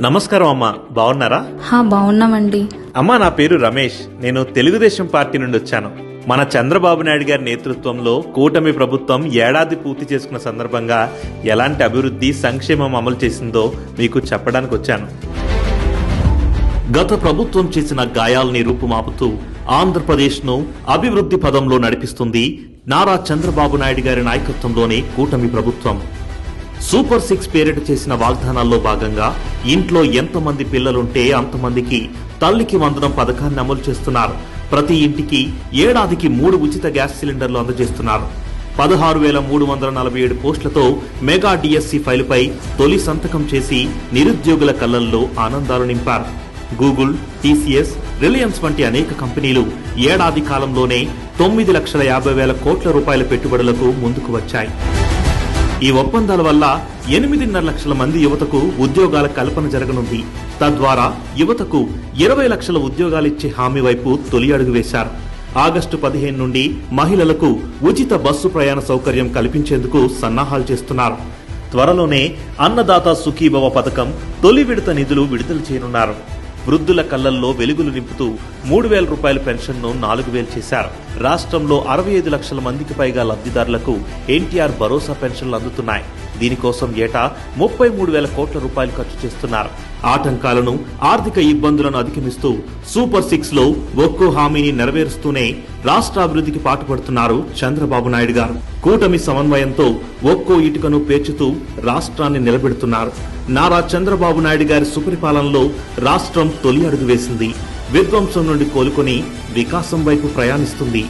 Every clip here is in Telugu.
నమస్కారం అమ్మా, బాగున్నారా? బాగున్నామండి. అమ్మా, నా పేరు రమేష్. నేను తెలుగుదేశం పార్టీ నుండి వచ్చాను. మన చంద్రబాబు నాయుడు గారి నేతృత్వంలో కూటమి ప్రభుత్వం ఏడాది పూర్తి చేసుకున్న సందర్భంగా ఎలాంటి అభివృద్ధి సంక్షేమం అమలు చేసిందో మీకు చెప్పడానికి వచ్చాను. గత ప్రభుత్వం చేసిన గాయాల్ని రూపుమాపుతూ ఆంధ్రప్రదేశ్ను అభివృద్ధి పదంలో నడిపిస్తుంది నారా చంద్రబాబు నాయుడు గారి నాయకత్వంలోని కూటమి ప్రభుత్వం. సూపర్ 6 పేరిట చేసిన వాగ్దానాల్లో భాగంగా ఇంట్లో ఎంతమంది పిల్లలుంటే అంతమందికి తల్లికి వందనం పథకాన్ని అమలు చేస్తున్నారు. ప్రతి ఇంటికి ఏడాదికి 3 ఉచిత గ్యాస్ సిలిండర్లు అందజేస్తున్నారు. 16,347 పోస్టులతో మెగా డిఎస్సి ఫైలుపై తొలి సంతకం చేసి నిరుద్యోగుల కళ్లల్లో ఆనందాలు నింపారు. గూగుల్, టీసీఎస్, రిలయన్స్ వంటి అనేక కంపెనీలు ఏడాది కాలంలోనే 9,50,000 కోట్ల రూపాయల పెట్టుబడులకు ముందుకు వచ్చాయి. ఈ ఒప్పందాల వల్ల 8.5 లక్షల మంది యువతకు ఉద్యోగాల కల్పన జరగనుంది. తద్వారా యువతకు 20 లక్షల ఉద్యోగాలిచ్చే హామీ వైపు తొలి అడుగు వేశారు. ఆగస్టు 15 నుండి మహిళలకు ఉచిత బస్సు ప్రయాణ సౌకర్యం కల్పించేందుకు సన్నాహాలు చేస్తున్నారు. త్వరలోనే అన్నదాత సుఖీభవ పథకం తొలి విడత నిధులు విడుదల చేయనున్నారు. వృద్ధుల కళ్లల్లో వెలుగులు నింపుతూ 3,000 రూపాయల పెన్షన్ను 4,000 చేశారు. రాష్ట్రంలో 65 లక్షల మందికి పైగా లబ్ధిదారులకు ఎన్టీఆర్ భరోసా పెన్షన్లు అందుతున్నాయి. దీనికోసం ఏటా 33,000 కోట్ల రూపాయలు ఖర్చు చేస్తున్నారు. ఆటంకాలను, ఆర్థిక ఇబ్బందులను అధిగమిస్తూ సూపర్ 6 లో ఒక్కో హామీని నెరవేరుస్తూనే రాష్ట్ర అభివృద్ధికి పాటుపడుతున్నారు చంద్రబాబు నాయుడు గారు. కూటమి సమన్వయంతో ఒక్కో ఇటుకను పేర్చుతూ రాష్ట్రాన్ని నిలబెడుతున్నారు. నారా చంద్రబాబు నాయుడు గారి సుపరిపాలనలో రాష్ట్రం తొలి అడుగు వేసింది. విధ్వంసం నుండి కోలుకొని వికాసం వైపు ప్రయాణిస్తుంది.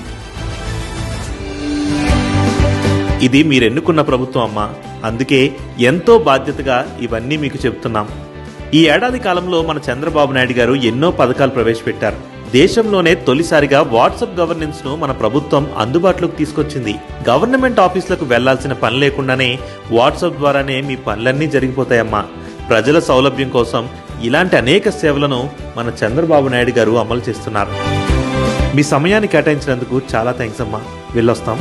ఇది మీరెన్నుకున్న ప్రభుత్వం అమ్మా. అందుకే ఎంతో బాధ్యతగా ఇవన్నీ మీకు చెబుతున్నాం. ఈ ఏడాది కాలంలో మన చంద్రబాబు నాయుడు గారు ఎన్నో పథకాలు ప్రవేశపెట్టారు. దేశంలోనే తొలిసారిగా వాట్సాప్ గవర్నెన్స్ ను మన ప్రభుత్వం అందుబాటులోకి తీసుకొచ్చింది. గవర్నమెంట్ ఆఫీసులకు వెళ్లాల్సిన పని లేకుండానే వాట్సాప్ ద్వారానే మీ పనులన్నీ జరిగిపోతాయమ్మా. ప్రజల సౌలభ్యం కోసం ఇలాంటి అనేక సేవలను మన చంద్రబాబు నాయుడు గారు అమలు చేస్తున్నారు. మీ సమయాన్ని కేటాయించినందుకు చాలా థ్యాంక్స్ అమ్మా. వెళ్ళొస్తాం.